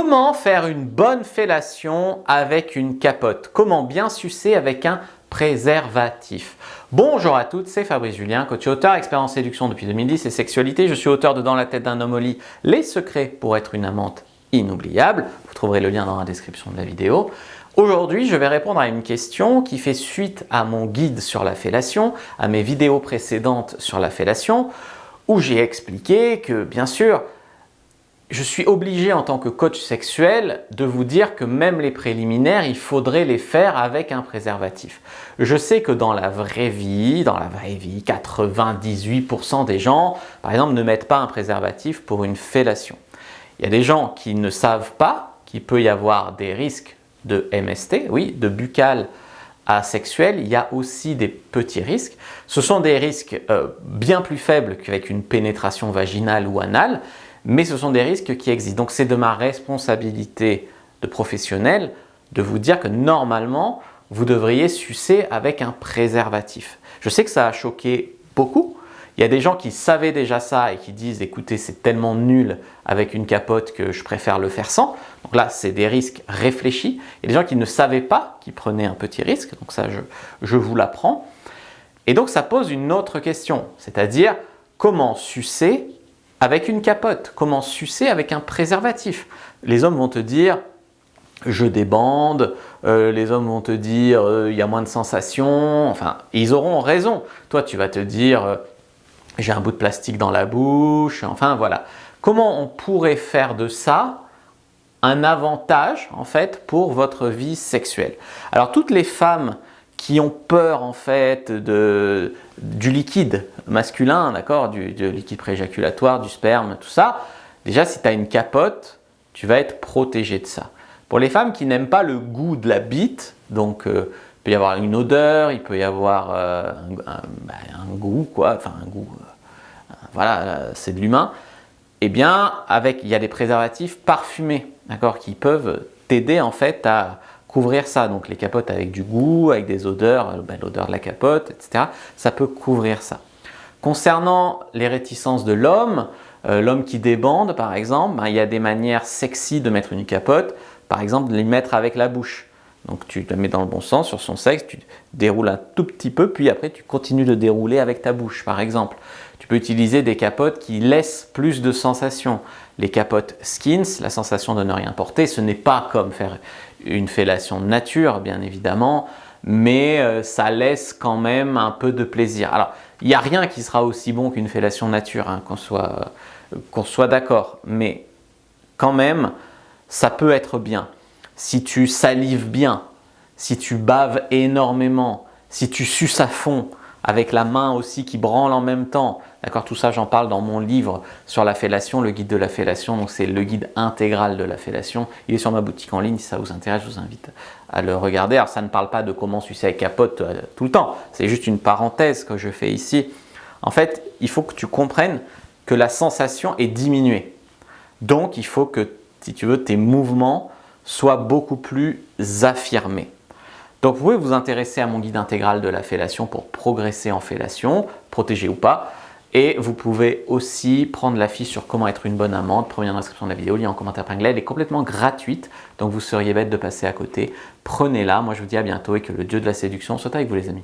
Comment faire une bonne fellation avec une capote? Comment bien sucer avec un préservatif? Bonjour à toutes, c'est Fabrice Julien, coach et auteur, expert en séduction depuis 2010 et sexualité. Je suis auteur de Dans la tête d'un homme au lit, les secrets pour être une amante inoubliable. Vous trouverez le lien dans la description de la vidéo. Aujourd'hui, je vais répondre à une question qui fait suite à mon guide sur la fellation, à mes vidéos précédentes sur la fellation, où j'ai expliqué que, bien sûr, je suis obligé en tant que coach sexuel de vous dire que même les préliminaires, il faudrait les faire avec un préservatif. Je sais que dans la vraie vie, 98% des gens, par exemple, ne mettent pas un préservatif pour une fellation. Il y a des gens qui ne savent pas qu'il peut y avoir des risques de MST, oui, de buccale asexuel. Il y a aussi des petits risques. Ce sont des risques bien plus faibles qu'avec une pénétration vaginale ou anale, mais ce sont des risques qui existent. Donc c'est de ma responsabilité de professionnel de vous dire que normalement, vous devriez sucer avec un préservatif. Je sais que ça a choqué beaucoup. Il y a des gens qui savaient déjà ça et qui disent « écoutez, c'est tellement nul avec une capote que je préfère le faire sans ». Donc là, c'est des risques réfléchis. Il y a des gens qui ne savaient pas qu'ils prenaient un petit risque. Donc ça, je vous l'apprends. Et donc ça pose une autre question, c'est-à-dire comment sucer avec une capote, comment sucer avec un préservatif. Les hommes vont te dire « je débande », les hommes vont te dire « il y a moins de sensations », enfin, ils auront raison. Toi, tu vas te dire « j'ai un bout de plastique dans la bouche », enfin voilà. Comment on pourrait faire de ça un avantage en fait pour votre vie sexuelle? Alors toutes les femmes qui ont peur en fait du liquide masculin, d'accord, du liquide prééjaculatoire, du sperme, tout ça, déjà si tu as une capote, tu vas être protégé de ça. Pour les femmes qui n'aiment pas le goût de la bite, donc il peut y avoir une odeur, il peut y avoir un goût, quoi, enfin un goût, voilà, c'est de l'humain, eh bien il y a des préservatifs parfumés, d'accord, qui peuvent t'aider en fait à couvrir ça, donc les capotes avec du goût, avec des odeurs, l'odeur de la capote, etc. Ça peut couvrir ça. Concernant les réticences de l'homme, l'homme qui débande par exemple, il y a des manières sexy de mettre une capote, par exemple de les mettre avec la bouche. Donc tu te mets dans le bon sens sur son sexe, tu déroules un tout petit peu, puis après tu continues de dérouler avec ta bouche par exemple. Tu peux utiliser des capotes qui laissent plus de sensations. Les capotes skins, la sensation de ne rien porter, ce n'est pas comme faire une fellation nature bien évidemment, mais ça laisse quand même un peu de plaisir. Alors il n'y a rien qui sera aussi bon qu'une fellation nature, hein, qu'on soit d'accord, mais quand même ça peut être bien. Si tu salives bien, si tu baves énormément, si tu suces à fond, avec la main aussi qui branle en même temps, d'accord, tout ça j'en parle dans mon livre sur la fellation, le guide de la fellation, donc c'est le guide intégral de la fellation, il est sur ma boutique en ligne, si ça vous intéresse, je vous invite à le regarder. Alors ça ne parle pas de comment sucer avec capote tout le temps, c'est juste une parenthèse que je fais ici. En fait, il faut que tu comprennes que la sensation est diminuée, donc il faut que, si tu veux, tes mouvements soient beaucoup plus affirmés. Donc vous pouvez vous intéresser à mon guide intégral de la fellation pour progresser en fellation, protégé ou pas. Et vous pouvez aussi prendre la fiche sur comment être une bonne amante, première description de la vidéo, lien en commentaire épinglé. Elle est complètement gratuite, donc vous seriez bête de passer à côté. Prenez-la, moi je vous dis à bientôt et que le dieu de la séduction soit avec vous les amis.